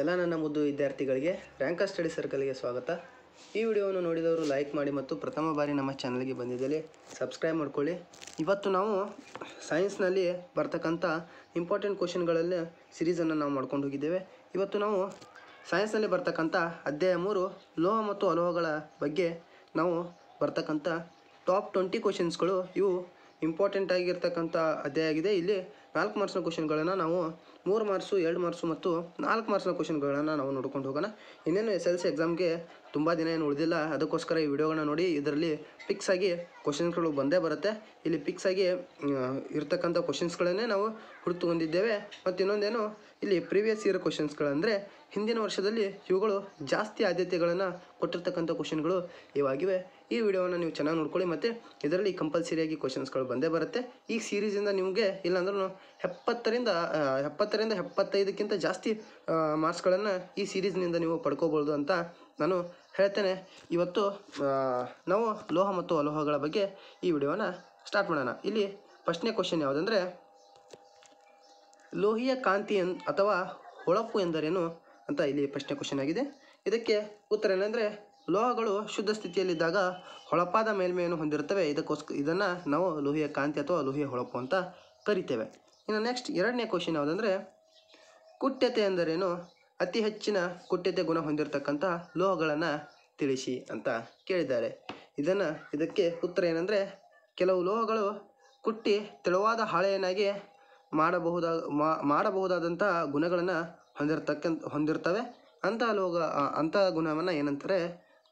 ಎಲ್ಲ ನನ್ನ ಮುದ್ದು ವಿದ್ಯಾರ್ಥಿಗಳಿಗೆ ರ್ಯಾಂಕರ್ ಸ್ಟಡಿ ಸರ್ಕಲ್ಗೆ ಸ್ವಾಗತ. ಈ ವಿಡಿಯೋವನ್ನು ನೋಡಿದವರು ಲೈಕ್ ಮಾಡಿ ಮತ್ತು ಪ್ರಥಮ ಬಾರಿ ನಮ್ಮ ಚಾನಲ್ಗೆ ಬಂದಿದ್ದಲ್ಲಿ ಸಬ್ಸ್ಕ್ರೈಬ್ ಮಾಡ್ಕೊಳ್ಳಿ. ಇವತ್ತು ನಾವು ಸೈನ್ಸ್ನಲ್ಲಿ ಬರ್ತಕ್ಕಂಥ ಇಂಪಾರ್ಟೆಂಟ್ ಕ್ವಶನ್ಗಳಲ್ಲಿ ಸಿರೀಸನ್ನು ನಾವು ಮಾಡ್ಕೊಂಡು ಹೋಗಿದ್ದೇವೆ. ಇವತ್ತು ನಾವು ಸೈನ್ಸ್ನಲ್ಲಿ ಬರ್ತಕ್ಕಂಥ ಅಧ್ಯಾಯ 3 ಲೋಹ ಮತ್ತು ಅಲೋಹಗಳ ಬಗ್ಗೆ ನಾವು ಬರ್ತಕ್ಕಂಥ ಟಾಪ್ 20 ಕ್ವಶನ್ಸ್ಗಳು ಇವು ಇಂಪಾರ್ಟೆಂಟ್ ಆಗಿರ್ತಕ್ಕಂಥ ಅಧ್ಯಾಯ ಆಗಿದೆ. ಇಲ್ಲಿ 4 ಮಾರ್ಕ್ಸ್ನ ಕ್ವಶನ್ಗಳನ್ನು ನಾವು 3 ಮಾರ್ಕ್ಸು 2 ಮಾರ್ಕ್ಸು ಮತ್ತು 4 ಮಾರ್ಕ್ಸ್ನ ಕ್ವಶನ್ಗಳನ್ನು ನಾವು ನೋಡ್ಕೊಂಡು ಹೋಗೋಣ. ಇನ್ನೇನು SLC ಎಕ್ಸಾಮ್ಗೆ ತುಂಬ ದಿನ ಏನು ಉಳಿದಿಲ್ಲ, ಅದಕ್ಕೋಸ್ಕರ ಈ ವಿಡಿಯೋಗಳನ್ನ ನೋಡಿ. ಇದರಲ್ಲಿ ಫಿಕ್ಸ್ ಆಗಿ ಕ್ವಶನ್ಸ್ಗಳು ಬಂದೇ ಬರುತ್ತೆ. ಇಲ್ಲಿ ಫಿಕ್ಸ್ ಆಗಿ ಇರ್ತಕ್ಕಂಥ ಕ್ವಶನ್ಸ್ಗಳನ್ನೇ ನಾವು ಹುಡುಕಿಕೊಂಡಿದ್ದೇವೆ. ಮತ್ತು ಇನ್ನೊಂದೇನು, ಇಲ್ಲಿ ಪ್ರೀವಿಯಸ್ ಇಯರ್ ಕ್ವಶನ್ಸ್ಗಳಂದರೆ ಹಿಂದಿನ ವರ್ಷದಲ್ಲಿ ಇವುಗಳು ಜಾಸ್ತಿ ಆದ್ಯತೆಗಳನ್ನು ಕೊಟ್ಟಿರ್ತಕ್ಕಂಥ ಕ್ವಶನ್ಗಳು ಇವಾಗಿವೆ. ಈ ವಿಡಿಯೋವನ್ನು ನೀವು ಚೆನ್ನಾಗಿ ನೋಡ್ಕೊಳ್ಳಿ. ಮತ್ತು ಇದರಲ್ಲಿ ಕಂಪಲ್ಸರಿಯಾಗಿ ಕ್ವಶನ್ಸ್ಗಳು ಬಂದೇ ಬರುತ್ತೆ. ಈ ಸೀರೀಸಿಂದ ನಿಮಗೆ ಇಲ್ಲಾಂದ್ರೂ 70ರಿಂದ 75ಕ್ಕಿಂತ ಜಾಸ್ತಿ ಮಾರ್ಕ್ಸ್ಗಳನ್ನು ಈ ಸೀರೀಸ್ನಿಂದ ನೀವು ಪಡ್ಕೋಬೋದು ಅಂತ ನಾನು ಹೇಳ್ತೇನೆ. ಇವತ್ತು ನಾವು ಲೋಹ ಮತ್ತು ಅಲೋಹಗಳ ಬಗ್ಗೆ ಈ ವಿಡಿಯೋನ ಸ್ಟಾರ್ಟ್ ಮಾಡೋಣ. ಇಲ್ಲಿ ಫಸ್ಟ್ನೇ ಕ್ವಶನ್ ಯಾವುದಂದರೆ, ಲೋಹೀಯ ಕಾಂತಿ ಅಥವಾ ಹೊಳಪು ಎಂದರೇನು ಅಂತ ಇಲ್ಲಿ ಫಸ್ಟ್ನೇ ಕ್ವಶನ್ ಆಗಿದೆ. ಇದಕ್ಕೆ ಉತ್ತರ ಏನಂದರೆ, ಲೋಹಗಳು ಶುದ್ಧ ಸ್ಥಿತಿಯಲ್ಲಿದ್ದಾಗ ಹೊಳಪಾದ ಮೇಲ್ಮೆಯನ್ನು ಹೊಂದಿರುತ್ತವೆ. ಇದನ್ನು ನಾವು ಲೋಹೀಯ ಕಾಂತಿ ಅಥವಾ ಲೋಹೀಯ ಹೊಳಪು ಅಂತ ಕರಿತೇವೆ. ಇನ್ನು ನೆಕ್ಸ್ಟ್ ಎರಡನೇ ಕ್ವಶನ್ ಯಾವುದಂದರೆ, ಕುಟ್ಯತೆ ಎಂದರೇನು? ಅತಿ ಹೆಚ್ಚಿನ ಕುಟ್ಯತೆ ಗುಣ ಹೊಂದಿರತಕ್ಕಂಥ ಲೋಹಗಳನ್ನು ತಿಳಿಸಿ ಅಂತ ಕೇಳಿದ್ದಾರೆ. ಇದಕ್ಕೆ ಉತ್ತರ ಏನಂದರೆ, ಕೆಲವು ಲೋಹಗಳು ಕುಟ್ಟಿ ತೆಳುವಾದ ಹಾಳೆಯನ್ನಾಗಿ ಮಾಡಬಹುದಾದಂಥ ಗುಣಗಳನ್ನು ಹೊಂದಿರ್ತವೆ. ಅಂಥ ಗುಣವನ್ನು ಏನಂತಾರೆ?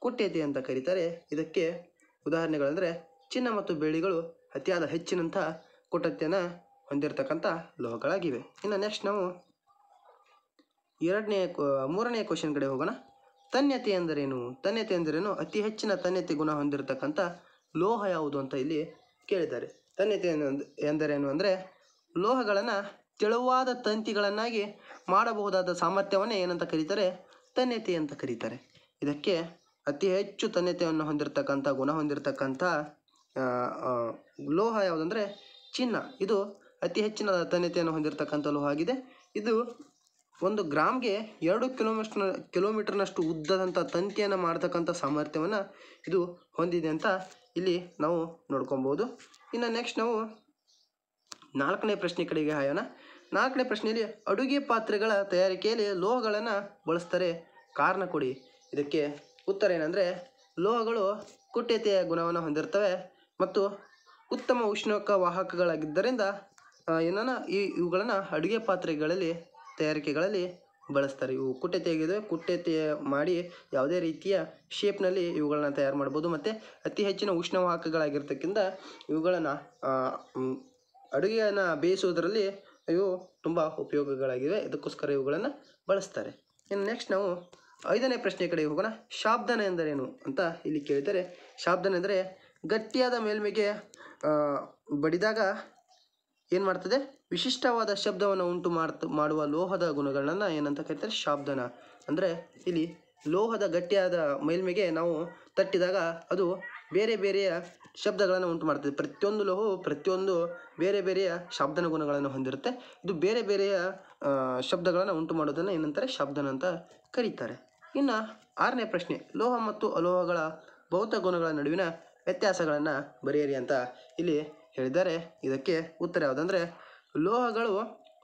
ಕುಟ್ಯತೆ ಅಂತ ಕರೀತಾರೆ. ಇದಕ್ಕೆ ಉದಾಹರಣೆಗಳಂದರೆ ಚಿನ್ನ ಮತ್ತು ಬೆಳ್ಳಿಗಳು ಅತಿಯಾದ ಹೆಚ್ಚಿನಂಥ ಕುಟ್ಯತೆಯನ್ನು ಹೊಂದಿರತಕ್ಕಂಥ ಲೋಹಗಳಾಗಿವೆ. ಇನ್ನು ನೆಕ್ಸ್ಟ್ ನಾವು ಮೂರನೇ ಕ್ವಶನ್ ಕಡೆ ಹೋಗೋಣ. ತನ್ಯತೆ ಎಂದರೇನು? ತನ್ಯತೆ ಎಂದರೇನು? ಅತಿ ಹೆಚ್ಚಿನ ತನ್ಯತೆ ಗುಣ ಹೊಂದಿರತಕ್ಕಂಥ ಲೋಹ ಯಾವುದು ಅಂತ ಇಲ್ಲಿ ಕೇಳಿದ್ದಾರೆ. ತನ್ಯತೆ ಎಂದರೇನು ಅಂದರೆ, ಲೋಹಗಳನ್ನು ತೆಳುವಾದ ತಂತಿಗಳನ್ನಾಗಿ ಮಾಡಬಹುದಾದ ಸಾಮರ್ಥ್ಯವನ್ನೇ ಏನಂತ ಕರೀತಾರೆ? ತನ್ಯತೆ ಅಂತ ಕರೀತಾರೆ. ಇದಕ್ಕೆ ಅತಿ ಹೆಚ್ಚು ತನ್ಯತೆಯನ್ನು ಹೊಂದಿರತಕ್ಕಂಥ ಗುಣ ಹೊಂದಿರತಕ್ಕಂಥ ಲೋಹ ಯಾವುದಂದರೆ ಚಿನ್ನ. ಇದು ಅತಿ ಹೆಚ್ಚಿನ ತನ್ಯತೆಯನ್ನು ಹೊಂದಿರತಕ್ಕಂಥ ಲೋಹ ಆಗಿದೆ. ಇದು 1 ಗ್ರಾಮ್ಗೆ 2 ಕಿಲೋಮೀಟರ್ನಷ್ಟು ಉದ್ದದಂಥ ತಂತಿಯನ್ನು ಮಾಡತಕ್ಕಂಥ ಸಾಮರ್ಥ್ಯವನ್ನು ಇದು ಹೊಂದಿದೆ ಅಂತ ಇಲ್ಲಿ ನಾವು ನೋಡ್ಕೊಬೋದು. ಇನ್ನು ನೆಕ್ಸ್ಟ್ ನಾವು 4ನೇ ಪ್ರಶ್ನೆ ಕಡೆಗೆ ಹಾಯೋಣ. 4ನೇ ಪ್ರಶ್ನೆಯಲ್ಲಿ, ಅಡುಗೆ ಪಾತ್ರೆಗಳ ತಯಾರಿಕೆಯಲ್ಲಿ ಲೋಹಗಳನ್ನು ಬಳಸ್ತಾರೆ, ಕಾರಣ ಕೊಡಿ. ಇದಕ್ಕೆ ಉತ್ತರ ಏನಂದರೆ, ಲೋಹಗಳು ಕುಟ್ಯತೆಯ ಗುಣವನ್ನು ಹೊಂದಿರ್ತವೆ ಮತ್ತು ಉತ್ತಮ ಉಷ್ಣಕ ವಾಹಕಗಳಾಗಿದ್ದರಿಂದ ಇವುಗಳನ್ನು ಅಡುಗೆ ಪಾತ್ರೆಗಳಲ್ಲಿ ತಯಾರಿಕೆಗಳಲ್ಲಿ ಬಳಸ್ತಾರೆ. ಇವು ಕುಟ್ಯತೆಯಾಗಿದೆ. ಕುಟ್ಯತೆ ಮಾಡಿ ಯಾವುದೇ ರೀತಿಯ ಶೇಪ್ನಲ್ಲಿ ಇವುಗಳನ್ನ ತಯಾರು ಮಾಡ್ಬೋದು. ಮತ್ತು ಅತಿ ಹೆಚ್ಚಿನ ಉಷ್ಣವಾಹಕಗಳಾಗಿರ್ತಕ್ಕಿಂತ ಇವುಗಳನ್ನು ಅಡುಗೆಯನ್ನು ಬೇಯಿಸುವುದರಲ್ಲಿ ಇವು ತುಂಬ ಉಪಯೋಗಗಳಾಗಿವೆ. ಇದಕ್ಕೋಸ್ಕರ ಇವುಗಳನ್ನು ಬಳಸ್ತಾರೆ. ಇನ್ನು ನೆಕ್ಸ್ಟ್ ನಾವು 5ನೇ ಪ್ರಶ್ನೆ ಕಡೆ ಹೋಗೋಣ. ಶಾಬ್ದನ ಎಂದರೇನು ಅಂತ ಇಲ್ಲಿ ಕೇಳಿದರೆ, ಶಾಬ್ದನ ಎಂದರೆ ಗಟ್ಟಿಯಾದ ಮೇಲ್ಮೆಗೆ ಬಡಿದಾಗ ಏನು ಮಾಡ್ತದೆ? ವಿಶಿಷ್ಟವಾದ ಶಬ್ದವನ್ನು ಉಂಟು ಮಾಡುವ ಲೋಹದ ಗುಣಗಳನ್ನು ಏನಂತ ಕರೀತಾರೆ? ಶಾಬ್ದನ. ಅಂದರೆ ಇಲ್ಲಿ ಲೋಹದ ಗಟ್ಟಿಯಾದ ಮೇಲ್ಮೆಗೆ ನಾವು ತಟ್ಟಿದಾಗ ಅದು ಬೇರೆ ಬೇರೆಯ ಶಬ್ದಗಳನ್ನು ಉಂಟು ಮಾಡ್ತದೆ. ಪ್ರತಿಯೊಂದು ಲೋಹವು ಪ್ರತಿಯೊಂದು ಬೇರೆ ಬೇರೆಯ ಶಾಬ್ದನ ಗುಣಗಳನ್ನು ಹೊಂದಿರುತ್ತೆ. ಇದು ಬೇರೆ ಬೇರೆಯ ಶಬ್ದಗಳನ್ನು ಉಂಟು ಮಾಡೋದನ್ನು ಏನಂತಾರೆ? ಶಾಬ್ದನ ಅಂತ ಕರೀತಾರೆ. ಇನ್ನು 6ನೇ ಪ್ರಶ್ನೆ, ಲೋಹ ಮತ್ತು ಅಲೋಹಗಳ ಭೌತ ಗುಣಗಳ ನಡುವಿನ ವ್ಯತ್ಯಾಸಗಳನ್ನು ಬರೆಯಿರಿ ಅಂತ ಇಲ್ಲಿ ಹೇಳಿದ್ದಾರೆ. ಇದಕ್ಕೆ ಉತ್ತರ ಯಾವುದಂದರೆ, ಲೋಹಗಳು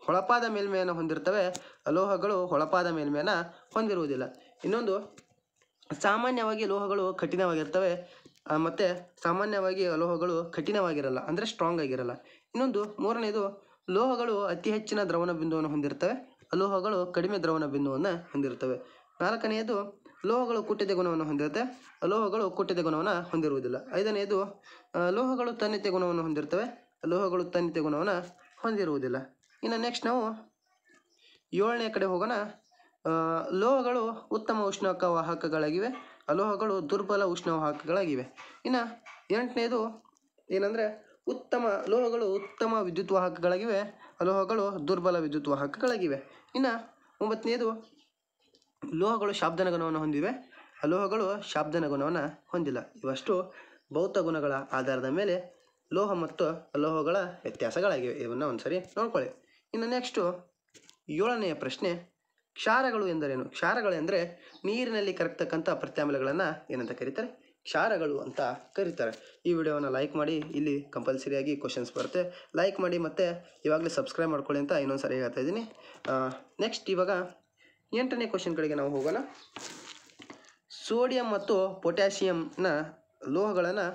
ಹೊಳಪಾದ ಮೇಲ್ಮೆಯನ್ನು ಹೊಂದಿರ್ತವೆ, ಅಲೋಹಗಳು ಹೊಳಪಾದ ಮೇಲ್ಮೆಯನ್ನು ಹೊಂದಿರುವುದಿಲ್ಲ. ಇನ್ನೊಂದು, ಸಾಮಾನ್ಯವಾಗಿ ಲೋಹಗಳು ಕಠಿಣವಾಗಿರ್ತವೆ ಮತ್ತು ಸಾಮಾನ್ಯವಾಗಿ ಅಲೋಹಗಳು ಕಠಿಣವಾಗಿರಲ್ಲ, ಅಂದರೆ ಸ್ಟ್ರಾಂಗ್ ಆಗಿರಲ್ಲ. ಇನ್ನೊಂದು, ಮೂರನೇದು, ಲೋಹಗಳು ಅತಿ ಹೆಚ್ಚಿನ ದ್ರವಣ ಬಿಂದುವನ್ನು ಹೊಂದಿರ್ತವೆ, ಅಲೋಹಗಳು ಕಡಿಮೆ ದ್ರವಣ ಬಿಂದುವನ್ನು ಹೊಂದಿರ್ತವೆ. 4ನೇದು, ಲೋಹಗಳು ಕುಟ್ಯತೆ ಗುಣವನ್ನು ಹೊಂದಿರುತ್ತೆ, ಅಲೋಹಗಳು ಕುಟ್ಯತೆ ಗುಣವನ್ನು ಹೊಂದಿರುವುದಿಲ್ಲ. 5ನೇದು, ಲೋಹಗಳು ತನ್ಯತೆ ಗುಣವನ್ನು ಹೊಂದಿರ್ತವೆ, ಲೋಹಗಳು ತನ್ಯತೆ ಗುಣವನ್ನು ಹೊಂದಿರುವುದಿಲ್ಲ. ಇನ್ನು ನೆಕ್ಸ್ಟ್ ನಾವು 7ನೇ ಕಡೆ ಹೋಗೋಣ. ಲೋಹಗಳು ಉತ್ತಮ ಉಷ್ಣಕ ವಾಹಕಗಳಾಗಿವೆ, ಅಲೋಹಗಳು ದುರ್ಬಲ ಉಷ್ಣವಾಹಕಗಳಾಗಿವೆ. ಇನ್ನು 8ನೇದು ಏನಂದರೆ, ಲೋಹಗಳು ಉತ್ತಮ ವಿದ್ಯುತ್ ವಾಹಕಗಳಾಗಿವೆ, ಅಲೋಹಗಳು ದುರ್ಬಲ ವಿದ್ಯುತ್ ವಾಹಕಗಳಾಗಿವೆ. ಇನ್ನು 9ನೇದು, ಲೋಹಗಳು ಶಾಬ್ದನ ಗುಣವನ್ನು ಹೊಂದಿವೆ, ಅಲೋಹಗಳು ಶಾಬ್ದನ ಗುಣವನ್ನು ಹೊಂದಿಲ್ಲ. ಇವಷ್ಟು ಭೌತ ಗುಣಗಳ ಆಧಾರದ ಮೇಲೆ ಲೋಹ ಮತ್ತು ಅಲೋಹಗಳ ವ್ಯತ್ಯಾಸಗಳಾಗಿವೆ. ಇವನ್ನು ಒಂದ್ಸರಿ ನೋಡ್ಕೊಳ್ಳಿ. ಇನ್ನು ನೆಕ್ಸ್ಟು 7ನೇ ಪ್ರಶ್ನೆ, ಕ್ಷಾರಗಳು ಎಂದರೇನು? ಕ್ಷಾರಗಳು ಎಂದರೆ ನೀರಿನಲ್ಲಿ ಕರಗ್ತಕ್ಕಂಥ ಪ್ರತ್ಯಾಮ್ಲಗಳನ್ನು ಏನಂತ ಕರೀತಾರೆ? ಕ್ಷಾರಗಳು ಅಂತ ಕರೀತಾರೆ. ಈ ವಿಡಿಯೋವನ್ನು ಲೈಕ್ ಮಾಡಿ, ಇಲ್ಲಿ ಕಂಪಲ್ಸರಿಯಾಗಿ ಕ್ವಶನ್ಸ್ ಬರುತ್ತೆ. ಲೈಕ್ ಮಾಡಿ ಮತ್ತು ಇವಾಗಲೇ ಸಬ್ಸ್ಕ್ರೈಬ್ ಮಾಡ್ಕೊಳ್ಳಿ ಅಂತ ಇನ್ನೊಂದು ಸಾರಿ ಹೇಳ್ತಾ ಇದ್ದೀನಿ. ನೆಕ್ಸ್ಟ್ ಇವಾಗ 8ನೇ ಕ್ವಶನ್ ಕಡೆಗೆ ನಾವು ಹೋಗೋಣ. ಸೋಡಿಯಂ ಮತ್ತು ಪೊಟ್ಯಾಷಿಯಂನ ಲೋಹಗಳನ್ನು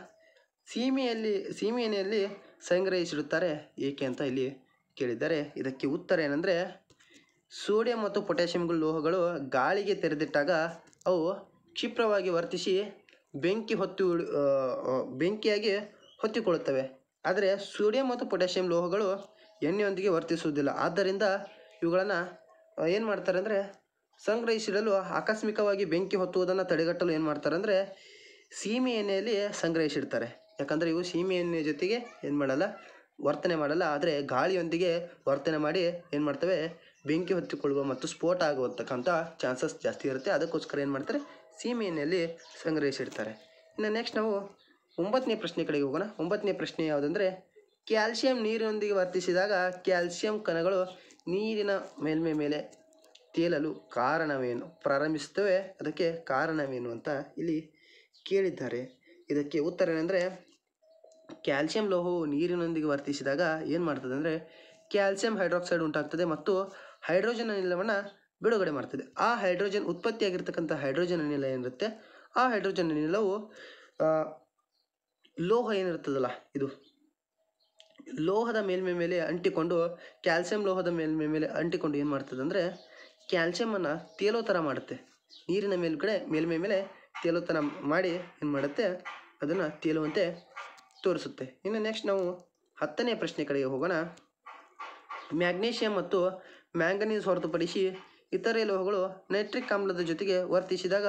ಸೀಮೆಎಣ್ಣೆಯಲ್ಲಿ ಸಂಗ್ರಹಿಸಿಡುತ್ತಾರೆ ಏಕೆ ಅಂತ ಇಲ್ಲಿ ಕೇಳಿದ್ದಾರೆ. ಇದಕ್ಕೆ ಉತ್ತರ ಏನಂದರೆ, ಸೋಡಿಯಂ ಮತ್ತು ಪೊಟ್ಯಾಷಿಯಂಗಳು ಲೋಹಗಳು ಗಾಳಿಗೆ ತೆರೆದಿಟ್ಟಾಗ ಅವು ಕ್ಷಿಪ್ರವಾಗಿ ವರ್ತಿಸಿ ಬೆಂಕಿಯಾಗಿ ಹೊತ್ತಿಕೊಳ್ಳುತ್ತವೆ. ಆದರೆ ಸೋಡಿಯಂ ಮತ್ತು ಪೊಟ್ಯಾಷಿಯಂ ಲೋಹಗಳು ಎಣ್ಣೆಯೊಂದಿಗೆ ವರ್ತಿಸುವುದಿಲ್ಲ. ಆದ್ದರಿಂದ ಇವುಗಳನ್ನು ಏನು ಮಾಡ್ತಾರೆ ಅಂದರೆ, ಸಂಗ್ರಹಿಸಿಡಲು ಆಕಸ್ಮಿಕವಾಗಿ ಬೆಂಕಿ ಹೊತ್ತುವುದನ್ನು ತಡೆಗಟ್ಟಲು ಏನು ಮಾಡ್ತಾರೆ ಅಂದರೆ ಸೀಮೆ ಎಣ್ಣೆಯಲ್ಲಿ ಸಂಗ್ರಹಿಸಿಡ್ತಾರೆ. ಯಾಕಂದರೆ ಇವು ಸೀಮೆ ಎಣ್ಣೆ ಜೊತೆಗೆ ಏನು ಮಾಡಲ್ಲ, ವರ್ತನೆ ಮಾಡಲ್ಲ. ಆದರೆ ಗಾಳಿಯೊಂದಿಗೆ ವರ್ತನೆ ಮಾಡಿ ಏನು ಮಾಡ್ತವೆ, ಬೆಂಕಿ ಹೊತ್ತಿಕೊಳ್ಳುವ ಮತ್ತು ಸ್ಫೋಟ ಆಗುವಂತಕ್ಕಂಥ ಚಾನ್ಸಸ್ ಜಾಸ್ತಿ ಇರುತ್ತೆ. ಅದಕ್ಕೋಸ್ಕರ ಏನು ಮಾಡ್ತಾರೆ, ಸೀಮೆ ಎಣ್ಣೆಯಲ್ಲಿ ಸಂಗ್ರಹಿಸಿಡ್ತಾರೆ. ಇನ್ನು ನೆಕ್ಸ್ಟ್ ನಾವು 9ನೇ ಪ್ರಶ್ನೆ ಕಡೆಗೆ ಹೋಗೋಣ. 9ನೇ ಪ್ರಶ್ನೆ ಯಾವುದಂದರೆ, ಕ್ಯಾಲ್ಸಿಯಂ ನೀರಿನೊಂದಿಗೆ ವರ್ತಿಸಿದಾಗ ಕ್ಯಾಲ್ಸಿಯಂ ಕಣಗಳು ನೀರಿನ ಮೇಲ್ಮೈ ಮೇಲೆ ತೇಲಲು ಕಾರಣವೇನು? ಪ್ರಾರಂಭಿಸುತ್ತವೆ, ಅದಕ್ಕೆ ಕಾರಣವೇನು ಅಂತ ಇಲ್ಲಿ ಕೇಳಿದ್ದಾರೆ. ಇದಕ್ಕೆ ಉತ್ತರ ಏನಂದರೆ, ಕ್ಯಾಲ್ಸಿಯಂ ಲೋಹವು ನೀರಿನೊಂದಿಗೆ ವರ್ತಿಸಿದಾಗ ಏನು ಮಾಡ್ತದೆ ಅಂದರೆ ಕ್ಯಾಲ್ಸಿಯಂ ಹೈಡ್ರಾಕ್ಸೈಡ್ ಉಂಟಾಗ್ತದೆ ಮತ್ತು ಹೈಡ್ರೋಜನ್ ಅನಿಲವನ್ನು ಬಿಡುಗಡೆ ಮಾಡ್ತದೆ. ಆ ಹೈಡ್ರೋಜನ್ ಉತ್ಪತ್ತಿಯಾಗಿರ್ತಕ್ಕಂಥ ಹೈಡ್ರೋಜನ್ ಅನಿಲ ಏನಿರುತ್ತೆ, ಆ ಹೈಡ್ರೋಜನ್ ಅನಿಲವು ಲೋಹ ಏನಿರ್ತದಲ್ಲ, ಇದು ಲೋಹದ ಮೇಲ್ಮೈ ಮೇಲೆ ಅಂಟಿಕೊಂಡು, ಕ್ಯಾಲ್ಸಿಯಂ ಲೋಹದ ಮೇಲ್ಮೈ ಅಂಟಿಕೊಂಡು ಏನು ಮಾಡ್ತದೆ ಅಂದರೆ ಕ್ಯಾಲ್ಸಿಯಮನ್ನು ತೇಲೋ ಥರ ಮಾಡುತ್ತೆ. ನೀರಿನ ಮೇಲ್ಮೈ ಮೇಲೆ ತೇಲೋ ಥರ ಮಾಡಿ ಏನು ಮಾಡುತ್ತೆ, ಅದನ್ನು ತೇಲುವಂತೆ ತೋರಿಸುತ್ತೆ. ಇನ್ನು ನೆಕ್ಸ್ಟ್ ನಾವು 10ನೇ ಪ್ರಶ್ನೆ ಕಡೆಗೆ ಹೋಗೋಣ. ಮ್ಯಾಗ್ನೀಷಿಯಂ ಮತ್ತು ಮ್ಯಾಂಗನೀಸ್ ಹೊರತುಪಡಿಸಿ ಇತರೆ ಲೋಹಗಳು ನೈಟ್ರಿಕ್ ಆಮ್ಲದ ಜೊತೆಗೆ ವರ್ತಿಸಿದಾಗ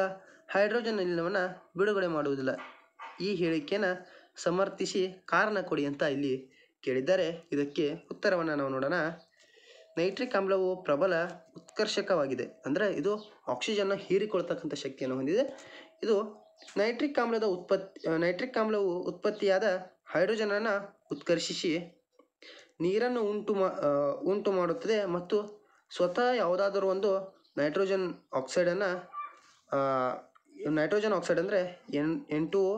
ಹೈಡ್ರೋಜನ್ ಅನಿಲವನ್ನು ಬಿಡುಗಡೆ ಮಾಡುವುದಿಲ್ಲ. ಈ ಹೇಳಿಕೆಯನ್ನು ಸಮರ್ಥಿಸಿ ಕಾರಣ ಕೊಡಿ ಅಂತ ಇಲ್ಲಿ ಕೇಳಿದ್ದಾರೆ. ಇದಕ್ಕೆ ಉತ್ತರವನ್ನು ನಾವು ನೋಡೋಣ. ನೈಟ್ರಿಕ್ ಆಮ್ಲವು ಪ್ರಬಲ ಉತ್ಕರ್ಷಕವಾಗಿದೆ. ಅಂದರೆ ಇದು ಆಕ್ಸಿಜನ್ನ ಹೀರಿಕೊಳ್ತಕ್ಕಂಥ ಶಕ್ತಿಯನ್ನು ಹೊಂದಿದೆ. ಇದು ನೈಟ್ರಿಕ್ ಆಮ್ಲವು ಉತ್ಪತ್ತಿಯಾದ ಹೈಡ್ರೋಜನನ್ನು ಉತ್ಕರ್ಷಿಸಿ ನೀರನ್ನು ಉಂಟು ಮಾಡುತ್ತದೆ ಮತ್ತು ಸ್ವತಃ ಯಾವುದಾದರೂ ಒಂದು ನೈಟ್ರೋಜನ್ ಆಕ್ಸೈಡ್ ಅಂದರೆ N2O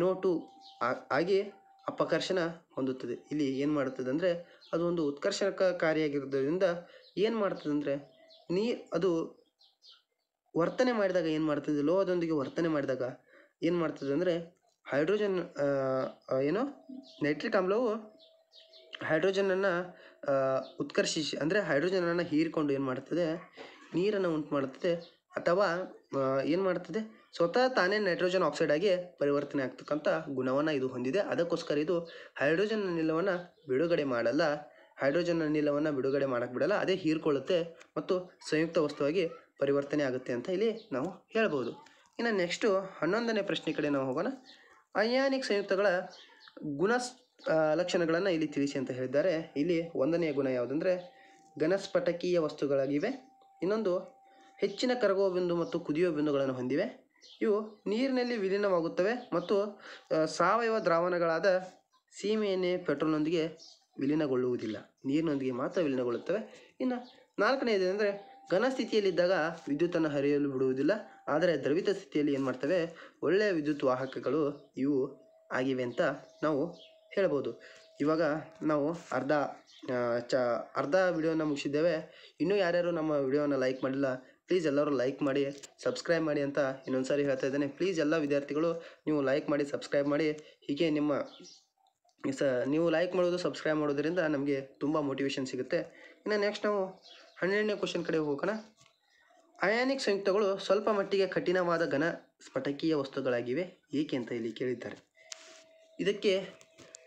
NO2 ಆಗಿ ಅಪಕರ್ಷಣ ಹೊಂದುತ್ತದೆ. ಇಲ್ಲಿ ಏನು ಮಾಡುತ್ತದೆ ಅಂದರೆ ಅದು ಒಂದು ಉತ್ಕರ್ಷಣಕಾರಿಯಾಗಿರೋದ್ರಿಂದ ಏನು ಮಾಡ್ತದೆ ಅಂದರೆ ಅದು ವರ್ತನೆ ಮಾಡಿದಾಗ ಏನು ಮಾಡ್ತದೆ, ಲೋಹದೊಂದಿಗೆ ವರ್ತನೆ ಮಾಡಿದಾಗ ಏನು ಮಾಡ್ತದೆ ಅಂದರೆ ನೈಟ್ರಿಕ್ ಆಮ್ಲವು ಹೈಡ್ರೋಜನನ್ನು ಉತ್ಕರ್ಷಿಸಿ, ಅಂದರೆ ಹೈಡ್ರೋಜನನ್ನು ಹೀರಿಕೊಂಡು ಏನು ಮಾಡ್ತದೆ, ನೀರನ್ನು ಉಂಟು ಮಾಡುತ್ತದೆ ಅಥವಾ ಏನು ಮಾಡ್ತದೆ, ಸ್ವತಃ ತಾನೇ ನೈಟ್ರೋಜನ್ ಆಕ್ಸೈಡ್ ಆಗಿ ಪರಿವರ್ತನೆ ಆಗ್ತಕ್ಕಂಥ ಗುಣವನ್ನು ಇದು ಹೊಂದಿದೆ. ಅದಕ್ಕೋಸ್ಕರ ಇದು ಹೈಡ್ರೋಜನ್ ಅನಿಲವನ್ನು ಬಿಡುಗಡೆ ಮಾಡಲ್ಲ. ಮಾಡೋಕ್ಕೆ ಬಿಡಲ್ಲ, ಅದೇ ಹೀರ್ಕೊಳ್ಳುತ್ತೆ ಮತ್ತು ಸಂಯುಕ್ತ ವಸ್ತುವಾಗಿ ಪರಿವರ್ತನೆ ಆಗುತ್ತೆ ಅಂತ ಇಲ್ಲಿ ನಾವು ಹೇಳ್ಬೋದು. ಇನ್ನು ನೆಕ್ಸ್ಟು 11ನೇ ಪ್ರಶ್ನೆ ಕಡೆ ನಾವು ಹೋಗೋಣ. ಅಯಾನಿಕ್ ಸಂಯುಕ್ತಗಳ ಲಕ್ಷಣಗಳನ್ನು ಇಲ್ಲಿ ತಿಳಿಸಿ ಅಂತ ಹೇಳಿದ್ದಾರೆ. ಇಲ್ಲಿ 1ನೇ ಗುಣ ಯಾವುದಂದರೆ ಘನಸ್ಫಟಕೀಯ ವಸ್ತುಗಳಾಗಿವೆ. ಇನ್ನೊಂದು ಹೆಚ್ಚಿನ ಕರಗುವ ಬಿಂದು ಮತ್ತು ಕುದಿಯುವ ಬಿಂದುಗಳನ್ನು ಹೊಂದಿವೆ. ಇವು ನೀರಿನಲ್ಲಿ ವಿಲೀನವಾಗುತ್ತವೆ ಮತ್ತು ಸಾವಯವ ದ್ರಾವಣಗಳಾದ ಸೀಮೆ ಎಣ್ಣೆ, ಪೆಟ್ರೋಲ್ನೊಂದಿಗೆ ವಿಲೀನಗೊಳ್ಳುವುದಿಲ್ಲ, ನೀರಿನೊಂದಿಗೆ ಮಾತ್ರ ವಿಲೀನಗೊಳ್ಳುತ್ತವೆ. ಇನ್ನು 4ನೇದು ಅಂದರೆ ಘನ ಸ್ಥಿತಿಯಲ್ಲಿದ್ದಾಗ ವಿದ್ಯುತ್ತನ್ನು ಹರಿಯಲು ಬಿಡುವುದಿಲ್ಲ, ಆದರೆ ದ್ರವಿತ ಸ್ಥಿತಿಯಲ್ಲಿ ಏನು ಮಾಡ್ತವೆ, ಒಳ್ಳೆಯ ವಿದ್ಯುತ್ ವಾಹಕಗಳು ಇವು ಆಗಿವೆ ಅಂತ ನಾವು ಹೇಳ್ಬೋದು. ಇವಾಗ ನಾವು ಅರ್ಧ ವಿಡಿಯೋನ ಮುಗಿಸಿದ್ದೇವೆ. ಇನ್ನೂ ಯಾರ್ಯಾರು ನಮ್ಮ ವಿಡಿಯೋನ ಲೈಕ್ ಮಾಡಿಲ್ಲ, ಪ್ಲೀಸ್ ಎಲ್ಲರೂ ಲೈಕ್ ಮಾಡಿ, ಸಬ್ಸ್ಕ್ರೈಬ್ ಮಾಡಿ ಅಂತ ಇನ್ನೊಂದು ಸಾರಿ ಹೇಳ್ತಾ ಇದ್ದೇನೆ. ಪ್ಲೀಸ್ ಎಲ್ಲ ವಿದ್ಯಾರ್ಥಿಗಳು ನೀವು ಲೈಕ್ ಮಾಡಿ, ಸಬ್ಸ್ಕ್ರೈಬ್ ಮಾಡಿ. ಹೀಗೆ ನೀವು ಲೈಕ್ ಮಾಡೋದು, ಸಬ್ಸ್ಕ್ರೈಬ್ ಮಾಡೋದರಿಂದ ನಮಗೆ ತುಂಬ ಮೋಟಿವೇಶನ್ ಸಿಗುತ್ತೆ. ಇನ್ನು ನೆಕ್ಸ್ಟ್ ನಾವು 12ನೇ ಕ್ವಶನ್ ಕಡೆ ಹೋಗೋಣ. ಅಯಾನಿಕ್ ಸಂಯುಕ್ತಗಳು ಸ್ವಲ್ಪ ಮಟ್ಟಿಗೆ ಕಠಿಣವಾದ ಘನ ಸ್ಫಟಕೀಯ ವಸ್ತುಗಳಾಗಿವೆ ಏಕೆ ಅಂತ ಇಲ್ಲಿ ಕೇಳಿದ್ದಾರೆ. ಇದಕ್ಕೆ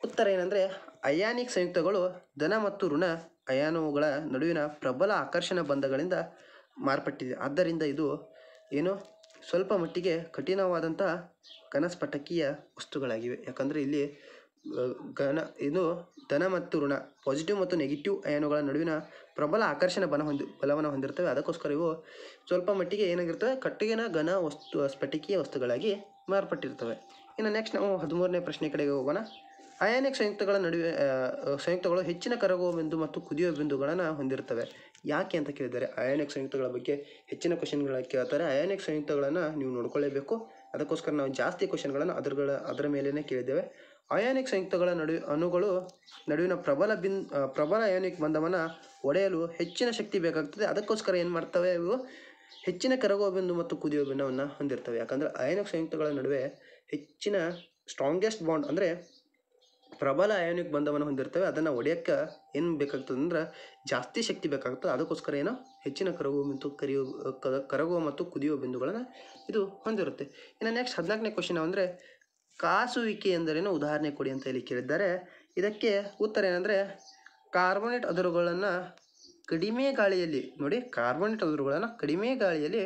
ಉತ್ತರ ಏನಂದರೆ ಅಯಾನಿಕ್ ಸಂಯುಕ್ತಗಳು ಧನ ಮತ್ತು ಋಣ ಅಯಾನುಗಳ ನಡುವಿನ ಪ್ರಬಲ ಆಕರ್ಷಣ ಬಂಧಗಳಿಂದ ಮಾರ್ಪಟ್ಟಿದೆ. ಆದ್ದರಿಂದ ಇದು ಸ್ವಲ್ಪ ಮಟ್ಟಿಗೆ ಕಠಿಣವಾದಂಥ ಘನಸ್ಫಟಕೀಯ ವಸ್ತುಗಳಾಗಿವೆ. ಯಾಕಂದರೆ ಇಲ್ಲಿ ಧನ ಮತ್ತು ಋಣ, ಪಾಸಿಟಿವ್ ಮತ್ತು ನೆಗೆಟಿವ್ ಅಯಾನುಗಳ ನಡುವಿನ ಪ್ರಬಲ ಆಕರ್ಷಣ ಬಲವನ್ನು ಹೊಂದಿರ್ತವೆ. ಅದಕ್ಕೋಸ್ಕರ ಇವು ಸ್ವಲ್ಪ ಮಟ್ಟಿಗೆ ಏನಾಗಿರ್ತವೆ, ಕಟ್ಟಿಗೆನ ಘನ ಸ್ಫಟಿಕೀಯ ವಸ್ತುಗಳಾಗಿ ಮಾರ್ಪಟ್ಟಿರ್ತವೆ. ಇನ್ನು ನೆಕ್ಸ್ಟ್ ನಾವು 13ನೇ ಪ್ರಶ್ನೆ ಕಡೆಗೆ ಹೋಗೋಣ. ಅಯಾನಿಕ್ ಸಂಯುಕ್ತಗಳ ನಡುವೆ ಸಂಯುಕ್ತಗಳು ಹೆಚ್ಚಿನ ಕರಗುವ ಬಿಂದು ಮತ್ತು ಕುದಿಯುವ ಬಿಂದುಗಳನ್ನು ಹೊಂದಿರ್ತವೆ. ಯಾಕೆ ಅಂತ ಕೇಳಿದ್ದಾರೆ. ಅಯಾನಿಕ್ ಸಂಯುಕ್ತಗಳ ಬಗ್ಗೆ ಹೆಚ್ಚಿನ ಕ್ವಶನ್ಗಳ ಕೇಳ್ತಾರೆ. ಅಯಾನಿಕ್ ಸಂಯುಕ್ತಗಳನ್ನು ನೀವು ನೋಡ್ಕೊಳ್ಳೇಬೇಕು. ಅದಕ್ಕೋಸ್ಕರ ನಾವು ಜಾಸ್ತಿ ಕ್ವಶನ್ಗಳನ್ನು ಅದರ ಮೇಲೇ ಕೇಳಿದ್ದೇವೆ. ಅಯಾನಿಕ್ ಸಂಯುಕ್ತಗಳ ಅಣುಗಳು ನಡುವಿನ ಪ್ರಬಲ ಅಯಾನಿಕ್ ಬಂಧವನ್ನು ಒಡೆಯಲು ಹೆಚ್ಚಿನ ಶಕ್ತಿ ಬೇಕಾಗ್ತದೆ. ಅದಕ್ಕೋಸ್ಕರ ಏನು ಮಾಡ್ತವೆ, ಇವು ಹೆಚ್ಚಿನ ಕರಗುವ ಬಿಂದು ಮತ್ತು ಕುದಿಯುವ ಬಿಂದುವನ್ನು ಹೊಂದಿರ್ತವೆ. ಯಾಕಂದರೆ ಅಯಾನಿಕ್ ಸಂಯುಕ್ತಗಳ ನಡುವೆ ಹೆಚ್ಚಿನ ಸ್ಟ್ರಾಂಗೆಸ್ಟ್ ಬಾಂಡ್ ಅಂದರೆ ಪ್ರಬಲ ಅಯಾನಿಕ್ ಬಂಧವನ್ನು ಹೊಂದಿರ್ತವೆ. ಅದನ್ನು ಒಡೆಯೋಕ್ಕೆ ಏನು ಬೇಕಾಗ್ತದೆ ಅಂದ್ರೆ ಜಾಸ್ತಿ ಶಕ್ತಿ ಬೇಕಾಗ್ತದೆ. ಅದಕ್ಕೋಸ್ಕರ ಏನೋ ಹೆಚ್ಚಿನ ಕರಗುವ ಮತ್ತು ಕುದಿಯುವ ಬಿಂದುಗಳನ್ನು ಇದು ಹೊಂದಿರುತ್ತೆ. ಇನ್ನು ನೆಕ್ಸ್ಟ್ 14ನೇ ಕ್ವಶನ್ ಅಂದರೆ ಕಾಸುವಿಕೆ ಎಂದರೇನು, ಉದಾಹರಣೆ ಕೊಡಿ ಅಂತ ಇಲ್ಲಿ ಕೇಳಿದ್ದಾರೆ. ಇದಕ್ಕೆ ಉತ್ತರ ಏನಂದರೆ ಕಾರ್ಬೋನೇಟ್ ಅದುರುಗಳನ್ನು ಕಡಿಮೆ ಗಾಳಿಯಲ್ಲಿ ನೋಡಿ, ಕಾರ್ಬೋನೇಟ್ ಅದುರುಗಳನ್ನು ಕಡಿಮೆ ಗಾಳಿಯಲ್ಲಿ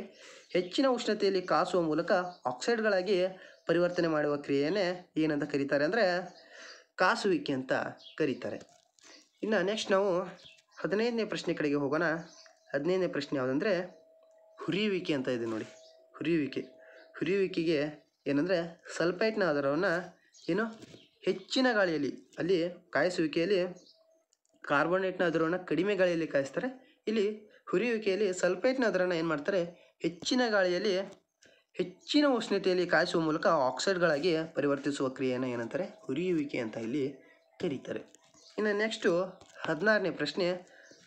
ಹೆಚ್ಚಿನ ಉಷ್ಣತೆಯಲ್ಲಿ ಕಾಸುವ ಮೂಲಕ ಆಕ್ಸೈಡ್ಗಳಾಗಿ ಪರಿವರ್ತನೆ ಮಾಡುವ ಕ್ರಿಯೆಯನ್ನೇ ಏನಂತ ಕರೀತಾರೆ ಅಂದರೆ ಕಾಸುವಿಕೆ ಅಂತ ಕರೀತಾರೆ. ಇನ್ನು ನೆಕ್ಸ್ಟ್ ನಾವು 15ನೇ ಪ್ರಶ್ನೆ ಕಡೆಗೆ ಹೋಗೋಣ. 15ನೇ ಪ್ರಶ್ನೆ ಯಾವುದಂದರೆ ಹುರಿಯುವಿಕೆ ಅಂತ ಇದೆ ನೋಡಿ. ಹುರಿಯುವಿಕೆಗೆ ಏನಂದರೆ ಸಲ್ಫೈಟ್ನ ಆಧಾರವನ್ನು ಏನು ಹೆಚ್ಚಿನ ಗಾಳಿಯಲ್ಲಿ, ಅಲ್ಲಿ ಕಾಯಿಸುವಿಕೆಯಲ್ಲಿ ಕಾರ್ಬೋನೇಟ್ನ ಆಧಾರವನ್ನು ಕಡಿಮೆ ಗಾಳಿಯಲ್ಲಿ ಕಾಯಿಸ್ತಾರೆ. ಇಲ್ಲಿ ಹುರಿಯುವಿಕೆಯಲ್ಲಿ ಸಲ್ಫೈಟ್ನ ಆಧಾರವನ್ನು ಏನು ಮಾಡ್ತಾರೆ, ಹೆಚ್ಚಿನ ಗಾಳಿಯಲ್ಲಿ ಹೆಚ್ಚಿನ ಉಷ್ಣತೆಯಲ್ಲಿ ಕಾಯಿಸುವ ಮೂಲಕ ಆಕ್ಸೈಡ್ಗಳಾಗಿ ಪರಿವರ್ತಿಸುವ ಕ್ರಿಯೆಯನ್ನು ಏನಂತಾರೆ, ಹುರಿಯುವಿಕೆ ಅಂತ ಇಲ್ಲಿ ಕರೀತಾರೆ. ಇನ್ನು ನೆಕ್ಸ್ಟು 16ನೇ ಪ್ರಶ್ನೆ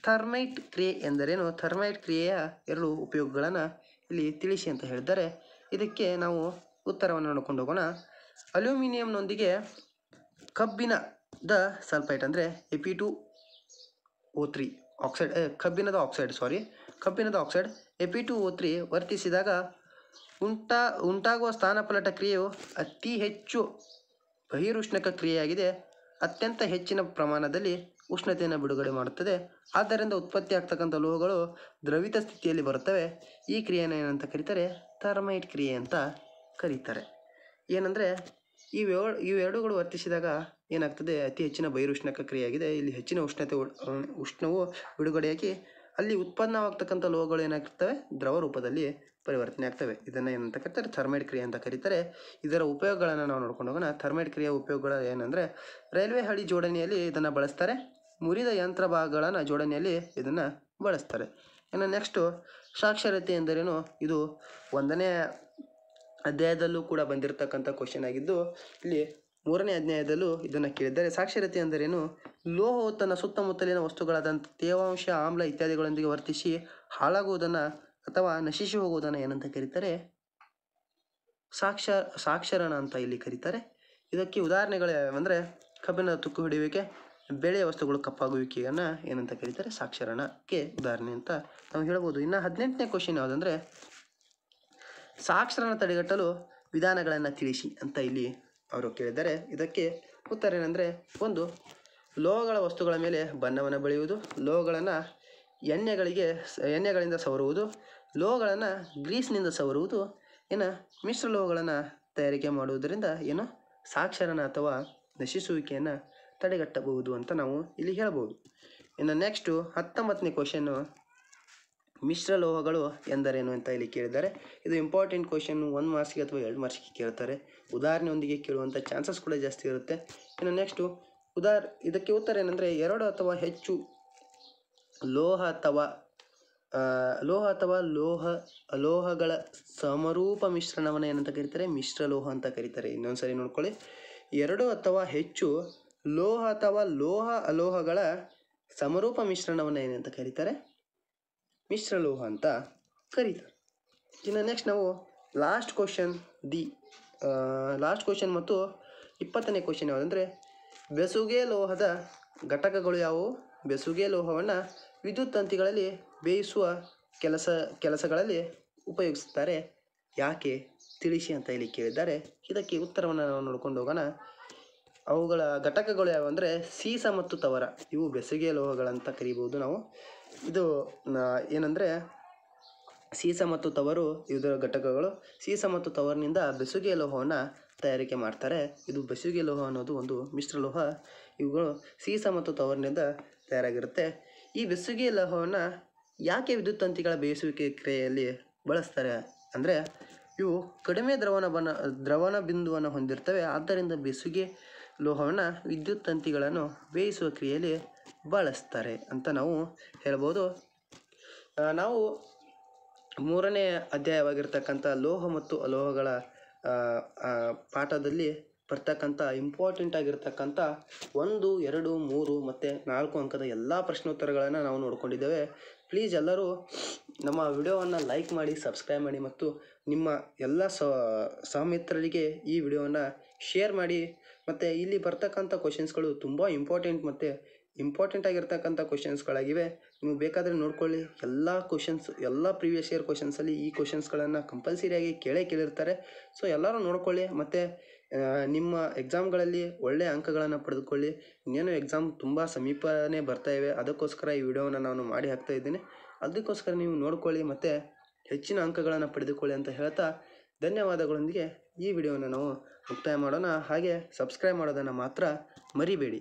ಥರ್ಮೈಟ್ ಕ್ರಿಯೆ ಎಂದರೇನು, ಥರ್ಮೈಟ್ ಕ್ರಿಯೆಯ 2 ಉಪಯೋಗಗಳನ್ನು ಇಲ್ಲಿ ತಿಳಿಸಿ ಅಂತ ಹೇಳಿದ್ದಾರೆ. ಇದಕ್ಕೆ ನಾವು ಉತ್ತರವನ್ನು ನೋಡ್ಕೊಂಡು ಹೋಗೋಣ. ಅಲ್ಯೂಮಿನಿಯಂನೊಂದಿಗೆ ಕಬ್ಬಿಣದ ಸಲ್ಫೈಟ್ ಅಂದರೆ Fe2O3 ಆಕ್ಸೈಡ್ ಕಬ್ಬಿಣದ ಆಕ್ಸೈಡ್ Fe2O3 ವರ್ತಿಸಿದಾಗ ಉಂಟಾಗುವ ಸ್ಥಾನಪಲ್ಲಟ ಕ್ರಿಯೆಯು ಅತಿ ಹೆಚ್ಚು ಬಹಿರುಷ್ಣಕ ಕ್ರಿಯೆಯಾಗಿದೆ. ಅತ್ಯಂತ ಹೆಚ್ಚಿನ ಪ್ರಮಾಣದಲ್ಲಿ ಉಷ್ಣತೆಯನ್ನು ಬಿಡುಗಡೆ ಮಾಡುತ್ತದೆ. ಆದ್ದರಿಂದ ಉತ್ಪತ್ತಿಯಾಗ್ತಕ್ಕಂಥ ಲೋಹಗಳು ದ್ರವಿತ ಸ್ಥಿತಿಯಲ್ಲಿ ಬರುತ್ತವೆ. ಈ ಕ್ರಿಯೆಯನ್ನು ಏನಂತ ಕರೀತಾರೆ, ಥರ್ಮೈಟ್ ಕ್ರಿಯೆ ಅಂತ ಕರೀತಾರೆ. ಏನಂದರೆ ಇವೆರಡುಗಳು ವರ್ತಿಸಿದಾಗ ಏನಾಗ್ತದೆ, ಅತಿ ಹೆಚ್ಚಿನ ಬಹಿರುಷ್ಣಕ ಕ್ರಿಯೆಯಾಗಿದೆ. ಇಲ್ಲಿ ಹೆಚ್ಚಿನ ಉಷ್ಣವು ಬಿಡುಗಡೆಯಾಗಿ ಅಲ್ಲಿ ಉತ್ಪನ್ನವಾಗ್ತಕ್ಕಂಥ ಲೋಹಗಳು ಏನಾಗ್ತವೆ, ದ್ರವ ರೂಪದಲ್ಲಿ ಪರಿವರ್ತನೆ ಆಗ್ತವೆ. ಇದನ್ನು ಏನಂತ ಕರೀತಾರೆ, ಥರ್ಮೈಟ್ ಕ್ರಿಯೆ ಅಂತ ಕರೀತಾರೆ. ಇದರ ಉಪಯೋಗಗಳನ್ನು ನಾವು ನೋಡ್ಕೊಂಡು ಹೋಗೋಣ. ಥರ್ಮೈಟ್ ಕ್ರಿಯೆಯ ಉಪಯೋಗಗಳು ಏನಂದರೆ ರೈಲ್ವೆ ಹಳಿ ಜೋಡಣೆಯಲ್ಲಿ ಇದನ್ನು ಬಳಸ್ತಾರೆ. ಮುರಿದ ಯಂತ್ರ ಭಾಗಗಳನ್ನು ಜೋಡಣೆಯಲ್ಲಿ ಇದನ್ನು ಬಳಸ್ತಾರೆ. ಇನ್ನು ನೆಕ್ಸ್ಟು ಸಾಕ್ಷರತೆ ಎಂದರೇನು, ಇದು 1ನೇ ಅಧ್ಯಾಯದಲ್ಲೂ ಕೂಡ ಬಂದಿರತಕ್ಕಂಥ ಕ್ವಶನ್ ಆಗಿದ್ದು ಇಲ್ಲಿ 3ನೇ ಅಧ್ಯಾಯದಲ್ಲೂ ಇದನ್ನು ಕೇಳಿದ್ದಾರೆ. ಸಾಕ್ಷರತೆ ಎಂದರೇನು, ಲೋಹವು ತನ್ನ ಸುತ್ತಮುತ್ತಲಿನ ವಸ್ತುಗಳಾದಂಥ ತೇವಾಂಶ, ಆಮ್ಲ ಇತ್ಯಾದಿಗಳೊಂದಿಗೆ ವರ್ತಿಸಿ ಹಾಳಾಗುವುದನ್ನು ಅಥವಾ ನಶಿಸಿ ಹೋಗುವುದನ್ನು ಏನಂತ ಕರೀತಾರೆ, ಸಾಕ್ಷರಣ ಅಂತ ಇಲ್ಲಿ ಕರೀತಾರೆ. ಇದಕ್ಕೆ ಉದಾಹರಣೆಗಳು ಯಾವಂದರೆ ಕಬ್ಬಿಣದ ತುಕ್ಕು ಹಿಡಿಯುವಿಕೆ, ಬೆಳೆಯ ವಸ್ತುಗಳು ಕಪ್ಪಾಗುವಿಕೆಯನ್ನು ಏನಂತ ಕರೀತಾರೆ, ಸಾಕ್ಷರಣಕ್ಕೆ ಉದಾಹರಣೆ ಅಂತ ನಾವು ಹೇಳ್ಬೋದು. ಇನ್ನು 18ನೇ ಕ್ವಶನ್ ಯಾವುದಂದರೆ ಸಾಕ್ಷರಣ ತಡೆಗಟ್ಟಲು ವಿಧಾನಗಳನ್ನು ತಿಳಿಸಿ ಅಂತ ಇಲ್ಲಿ ಅವರು ಕೇಳಿದ್ದಾರೆ. ಇದಕ್ಕೆ ಉತ್ತರ ಏನಂದರೆ, 1 ಲೋಹಗಳ ವಸ್ತುಗಳ ಮೇಲೆ ಬಣ್ಣವನ್ನು ಬಳಿಯುವುದು, ಲೋಹಗಳನ್ನು ಎಣ್ಣೆಗಳಿಂದ ಸವರುವುದು, ಲೋಹಗಳನ್ನು ಗ್ರೀಸ್ನಿಂದ ಸವರುವುದು, ಮಿಶ್ರ ಲೋಹಗಳನ್ನು ತಯಾರಿಕೆ ಮಾಡುವುದರಿಂದ ಸಾಕ್ಷರಣ ಅಥವಾ ನಶಿಸುವಿಕೆಯನ್ನು ತಡೆಗಟ್ಟಬಹುದು ಅಂತ ನಾವು ಇಲ್ಲಿ ಹೇಳ್ಬೋದು. ಇನ್ನು ನೆಕ್ಸ್ಟು 19ನೇ ಕ್ವಶನ್ನು ಮಿಶ್ರ ಲೋಹಗಳು ಎಂದರೇನು ಅಂತ ಇಲ್ಲಿ ಕೇಳಿದ್ದಾರೆ. ಇದು ಇಂಪಾರ್ಟೆಂಟ್ ಕ್ವಶನ್ನು, 1 ಮಾರ್ಕ್ಸ್ಗೆ ಅಥವಾ 2 ಮಾರ್ಕ್ಸ್ಗೆ ಕೇಳ್ತಾರೆ. ಉದಾಹರಣೆಯೊಂದಿಗೆ ಕೇಳುವಂಥ ಚಾನ್ಸಸ್ ಕೂಡ ಜಾಸ್ತಿ ಇರುತ್ತೆ. ಇನ್ನು ನೆಕ್ಸ್ಟು ಇದಕ್ಕೆ ಉತ್ತರ ಏನಂದರೆ 2 ಅಥವಾ ಹೆಚ್ಚು ಲೋಹ ಅಥವಾ ಲೋಹಗಳ ಸಮರೂಪ ಮಿಶ್ರಣವನ್ನು ಏನಂತ ಕರೀತಾರೆ, ಮಿಶ್ರ ಲೋಹ ಅಂತ ಕರೀತಾರೆ. ಇನ್ನೊಂದು ಸರಿ ನೋಡ್ಕೊಳ್ಳಿ, 2 ಅಥವಾ ಹೆಚ್ಚು ಲೋಹ ಅಥವಾ ಅಲೋಹಗಳ ಸಮರೂಪ ಮಿಶ್ರಣವನ್ನು ಏನಂತ ಕರೀತಾರೆ, ಮಿಶ್ರ ಲೋಹ ಅಂತ ಕರೀತಾರೆ. ಇನ್ನು ನೆಕ್ಸ್ಟ್ ನಾವು ಲಾಸ್ಟ್ ಕ್ವಶನ್ ಮತ್ತು 20ನೇ ಕ್ವಶನ್ ಯಾವುದಂದರೆ ಬೆಸುಗೆ ಲೋಹದ ಘಟಕಗಳು ಯಾವುವು. ಬೆಸುಗೆ ಲೋಹವನ್ನು ವಿದ್ಯುತ್ ತಂತಿಗಳಲ್ಲಿ ಬೇಯಿಸುವ ಕೆಲಸಗಳಲ್ಲಿ ಉಪಯೋಗಿಸುತ್ತಾರೆ. ಯಾಕೆ ತಿಳಿಸಿ ಅಂತ ಇಲ್ಲಿ ಕೇಳಿದ್ದಾರೆ. ಇದಕ್ಕೆ ಉತ್ತರವನ್ನು ನಾವು ನೋಡ್ಕೊಂಡು ಹೋಗೋಣ. ಅವುಗಳ ಘಟಕಗಳು ಯಾವುವಂದರೆ ಸೀಸ ಮತ್ತು ತವರ, ಇವು ಬೆಸುಗೆ ಲೋಹಗಳಂತ ಕರಿಬೋದು ನಾವು. ಇದು ಏನಂದರೆ ಸೀಸ ಮತ್ತು ತವರು ಇದರ ಘಟಕಗಳು. ಸೀಸ ಮತ್ತು ತವರಿನಿಂದ ಬೆಸುಗೆ ಲೋಹವನ್ನು ತಯಾರಿಕೆ ಮಾಡ್ತಾರೆ. ಇದು ಬೆಸುಗೆ ಲೋಹ ಅನ್ನೋದು ಒಂದು ಮಿಶ್ರ ಲೋಹ. ಇವುಗಳು ಸೀಸ ಮತ್ತು ತವರಿನಿಂದ ತಯಾರಾಗಿರುತ್ತೆ. ಈ ಬೆಸುಗೆ ಲೋಹವನ್ನು ಯಾಕೆ ವಿದ್ಯುತ್ ತಂತಿಗಳ ಬೇಯಿಸುವಿಕೆ ಕ್ರಿಯೆಯಲ್ಲಿ ಬಳಸ್ತಾರೆ ಅಂದರೆ, ಇವು ಕಡಿಮೆ ದ್ರವಣ ಬಿಂದುವನ್ನು ಹೊಂದಿರ್ತವೆ. ಆದ್ದರಿಂದ ಬೆಸುಗೆ ಲೋಹವನ್ನು ವಿದ್ಯುತ್ ತಂತಿಗಳನ್ನು ಬೇಯಿಸುವ ಕ್ರಿಯೆಯಲ್ಲಿ ಬಳಸ್ತಾರೆ ಅಂತ ನಾವು ಹೇಳ್ಬೋದು. ನಾವು 3ನೇ ಅಧ್ಯಾಯವಾಗಿರ್ತಕ್ಕಂಥ ಲೋಹ ಮತ್ತು ಅಲೋಹಗಳ ಪಾಠದಲ್ಲಿ ಬರ್ತಕ್ಕಂಥ ಇಂಪಾರ್ಟೆಂಟ್ ಆಗಿರ್ತಕ್ಕಂಥ 1, 2, 3 ಮತ್ತು 4 ಅಂಕದ ಎಲ್ಲ ಪ್ರಶ್ನೋತ್ತರಗಳನ್ನು ನಾವು ನೋಡ್ಕೊಂಡಿದ್ದೇವೆ. ಪ್ಲೀಸ್ ಎಲ್ಲರೂ ನಮ್ಮ ವಿಡಿಯೋವನ್ನು ಲೈಕ್ ಮಾಡಿ, ಸಬ್ಸ್ಕ್ರೈಬ್ ಮಾಡಿ ಮತ್ತು ನಿಮ್ಮ ಎಲ್ಲ ಸಹಮಿತ್ರರಿಗೆ ಈ ವಿಡಿಯೋವನ್ನು ಶೇರ್ ಮಾಡಿ. ಮತ್ತು ಇಲ್ಲಿ ಬರ್ತಕ್ಕಂಥ ಕ್ವಶನ್ಸ್ಗಳು ತುಂಬ ಇಂಪಾರ್ಟೆಂಟ್ ಆಗಿರ್ತಕ್ಕಂಥ ಕ್ವಶನ್ಸ್ಗಳಾಗಿವೆ. ನೀವು ಬೇಕಾದರೆ ನೋಡ್ಕೊಳ್ಳಿ. ಎಲ್ಲ ಪ್ರೀವಿಯಸ್ ಇಯರ್ ಕ್ವಶನ್ಸಲ್ಲಿ ಈ ಕ್ವಶನ್ಸ್ಗಳನ್ನು ಕಂಪಲ್ಸರಿಯಾಗಿ ಕೇಳಿರ್ತಾರೆ. ಸೊ ಎಲ್ಲರೂ ನೋಡ್ಕೊಳ್ಳಿ. ಮತ್ತು ನಿಮ್ಮ ಎಕ್ಸಾಮ್ಗಳಲ್ಲಿ ಒಳ್ಳೆಯ ಅಂಕಗಳನ್ನು ಪಡೆದುಕೊಳ್ಳಿ. ಇನ್ನೇನು ಎಕ್ಸಾಮ್ ತುಂಬ ಸಮೀಪನೇ ಬರ್ತಾಯಿವೆ. ಅದಕ್ಕೋಸ್ಕರ ಈ ವಿಡಿಯೋವನ್ನು ನಾನು ಮಾಡಿ ಹಾಕ್ತಾ ಇದ್ದೀನಿ. ಅದಕ್ಕೋಸ್ಕರ ನೀವು ನೋಡ್ಕೊಳ್ಳಿ ಮತ್ತು ಹೆಚ್ಚಿನ ಅಂಕಗಳನ್ನು ಪಡೆದುಕೊಳ್ಳಿ ಅಂತ ಹೇಳ್ತಾ ಧನ್ಯವಾದಗಳೊಂದಿಗೆ ಈ ವಿಡಿಯೋವನ್ನು ನಾವು ಮುಕ್ತಾಯ ಮಾಡೋಣ. ಹಾಗೆ ಸಬ್ಸ್ಕ್ರೈಬ್ ಮಾಡೋದನ್ನು ಮಾತ್ರ ಮರಿಬೇಡಿ.